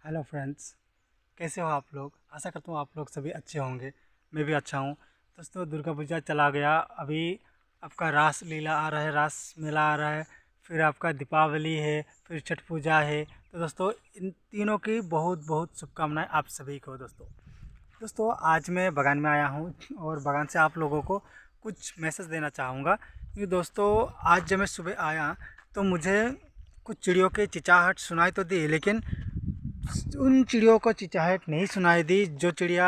Hello friends, कैसे हो आप लोग। आशा करता हूँ आप लोग सभी अच्छे होंगे। मैं भी अच्छा हूँ। दोस्तों, दुर्गा पूजा चला गया, अभी आपका रास लीला आ रहा है, रास मेला आ रहा है, फिर आपका दीपावली है, फिर छठ पूजा है। तो दोस्तों, इन तीनों की बहुत बहुत शुभकामनाएं आप सभी को। दोस्तों आज मैं बागान में आया हूँ और बागान से आप लोगों को कुछ मैसेज देना चाहूँगा। क्योंकि दोस्तों, आज जब मैं सुबह आया तो मुझे कुछ चिड़ियों की चिचाहट सुनाई तो दी, लेकिन उन चिड़ियों को चिचाहट नहीं सुनाई दी जो चिड़िया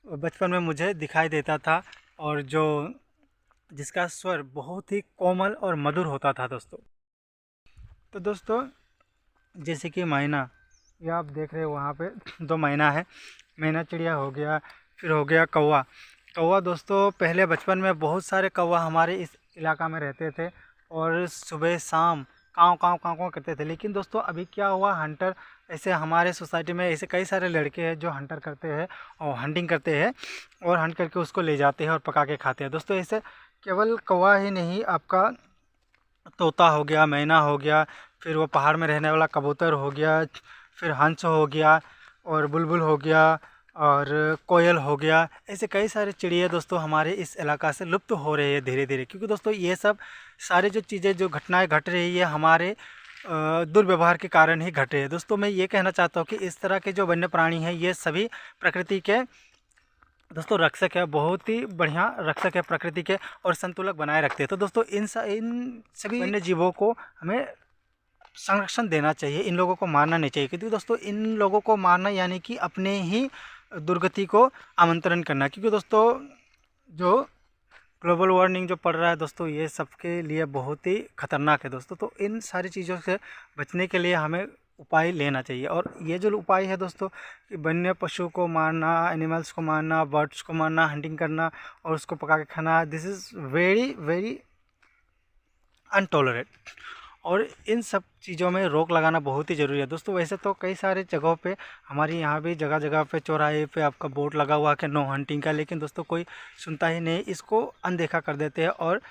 बचपन में मुझे दिखाई देता था, और जो जिसका स्वर बहुत ही कोमल और मधुर होता था दोस्तों। तो दोस्तों, जैसे कि मैना, ये आप देख रहे हो वहाँ पे दो मैना है। मैना चिड़िया हो गया, फिर हो गया कौवा। कौवा दोस्तों, पहले बचपन में बहुत सारे कौवा हमारे इस इलाका में रहते थे और सुबह शाम काँव काँव काँव काँव करते थे। लेकिन दोस्तों, अभी क्या हुआ, हंटर, ऐसे हमारे सोसाइटी में ऐसे कई सारे लड़के हैं जो हंटर करते हैं और हंटिंग करते हैं और हंट करके उसको ले जाते हैं और पका के खाते हैं। दोस्तों, ऐसे केवल कौवा ही नहीं, आपका तोता हो गया, मैना हो गया, फिर वो पहाड़ में रहने वाला कबूतर हो गया, फिर हंस हो गया, और बुलबुल हो गया, और कोयल हो गया। ऐसे कई सारे चिड़िया दोस्तों हमारे इस इलाका से लुप्त हो रहे हैं धीरे धीरे। क्योंकि दोस्तों, ये सब सारे जो चीज़ें, जो घटनाएं घट रही है, हमारे दुर्व्यवहार के कारण ही घट रही है। दोस्तों, मैं ये कहना चाहता हूँ कि इस तरह के जो वन्य प्राणी हैं, ये सभी प्रकृति के दोस्तों रक्षक है, बहुत ही बढ़िया रक्षक है प्रकृति के, और संतुलन बनाए रखते हैं। तो दोस्तों, इन सभी वन्य जीवों को हमें संरक्षण देना चाहिए, इन लोगों को मारना नहीं चाहिए। क्योंकि दोस्तों, इन लोगों को मारना यानी कि अपने ही दुर्गति को आमंत्रण करना। क्योंकि दोस्तों, जो ग्लोबल वार्मिंग जो पड़ रहा है दोस्तों, ये सबके लिए बहुत ही खतरनाक है दोस्तों। तो इन सारी चीज़ों से बचने के लिए हमें उपाय लेना चाहिए। और ये जो उपाय है दोस्तों, कि वन्य पशु को मारना, एनिमल्स को मारना, बर्ड्स को मारना, हंटिंग करना और उसको पका के खाना, दिस इज़ वेरी वेरी अनटॉलरेट। और इन सब चीज़ों में रोक लगाना बहुत ही ज़रूरी है दोस्तों। वैसे तो कई सारे जगहों पे, हमारी यहाँ भी जगह जगह पे चौराहे पे आपका बोर्ड लगा हुआ है कि नो हंटिंग का, लेकिन दोस्तों कोई सुनता ही नहीं, इसको अनदेखा कर देते हैं और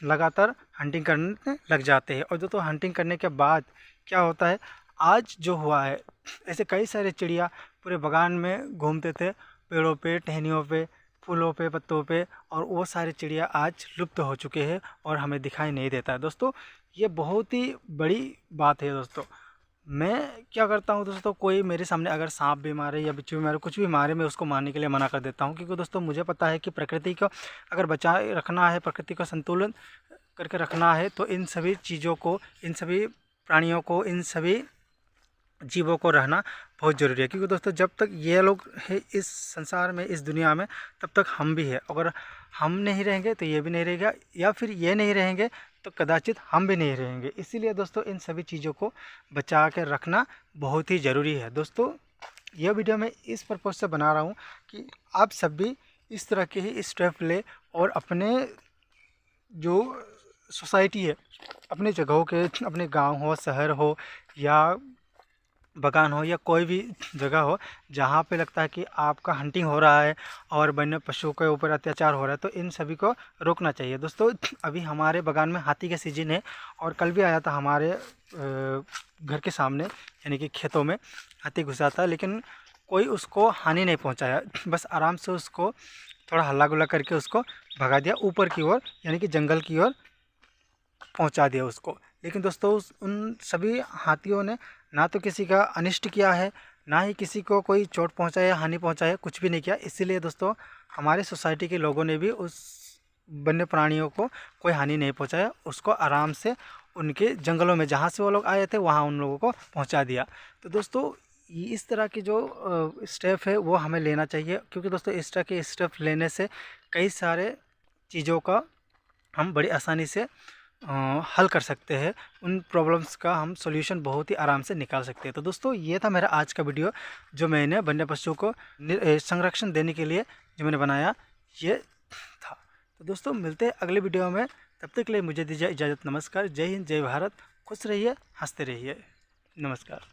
लगातार हंटिंग करने लग जाते हैं। और दोस्तों, हंटिंग करने के बाद क्या होता है, आज जो हुआ है, ऐसे कई सारे चिड़िया पूरे बागान में घूमते थे, पेड़ों पे, टहनियों पे, फूलों पे, पत्तों पे, और वो सारे चिड़िया आज लुप्त हो चुके हैं और हमें दिखाई नहीं देता है दोस्तों। ये बहुत ही बड़ी बात है दोस्तों। मैं क्या करता हूँ दोस्तों, कोई मेरे सामने अगर सांप भी मारे या बिच्छू भी मारे, कुछ भी मारे, मैं उसको मारने के लिए मना कर देता हूँ। क्योंकि दोस्तों, मुझे पता है कि प्रकृति को अगर बचाए रखना है, प्रकृति का संतुलन करके रखना है, तो इन सभी चीज़ों को, इन सभी प्राणियों को, इन सभी जीवों को रहना बहुत ज़रूरी है। क्योंकि दोस्तों, जब तक ये लोग है इस संसार में, इस दुनिया में, तब तक हम भी है। अगर हम नहीं रहेंगे तो ये भी नहीं रहेगा, या फिर ये नहीं रहेंगे तो कदाचित हम भी नहीं रहेंगे। इसीलिए दोस्तों, इन सभी चीज़ों को बचा के रखना बहुत ही ज़रूरी है दोस्तों। यह वीडियो मैं इस पर्पज़ से बना रहा हूँ कि आप सब भी इस तरह के ही स्टेप ले, और अपने जो सोसाइटी है, अपने जगहों के, अपने गांव हो, शहर हो, या बागान हो, या कोई भी जगह हो जहाँ पे लगता है कि आपका हंटिंग हो रहा है और वन्य पशुओं के ऊपर अत्याचार हो रहा है, तो इन सभी को रोकना चाहिए दोस्तों। अभी हमारे बागान में हाथी का सीजन है, और कल भी आया था हमारे घर के सामने, यानी कि खेतों में हाथी घुसा था, लेकिन कोई उसको हानि नहीं पहुँचाया, बस आराम से उसको थोड़ा हल्ला गुल्ला करके उसको भगा दिया ऊपर की ओर, यानी कि जंगल की ओर पहुंचा दिया उसको। लेकिन दोस्तों, उन सभी हाथियों ने ना तो किसी का अनिष्ट किया है, ना ही किसी को कोई चोट पहुंचाया, हानि पहुंचाया, कुछ भी नहीं किया। इसीलिए दोस्तों, हमारे सोसाइटी के लोगों ने भी उस वन्य प्राणियों को कोई हानि नहीं पहुंचाया, उसको आराम से उनके जंगलों में जहाँ से वो लोग आए थे वहाँ उन लोगों को पहुँचा दिया। तो दोस्तों, इस तरह की जो स्टेप है वो हमें लेना चाहिए। क्योंकि दोस्तों, इस तरह के स्टेप लेने से कई सारे चीज़ों का हम बड़ी आसानी से हल कर सकते हैं, उन प्रॉब्लम्स का हम सॉल्यूशन बहुत ही आराम से निकाल सकते हैं। तो दोस्तों, ये था मेरा आज का वीडियो, जो मैंने वन्य पशुओं को संरक्षण देने के लिए जो मैंने बनाया, ये था। तो दोस्तों, मिलते हैं अगले वीडियो में, तब तक के लिए मुझे दीजिए इजाज़त। नमस्कार, जय हिंद, जय भारत, खुश रहिए, हंसते रहिए, नमस्कार।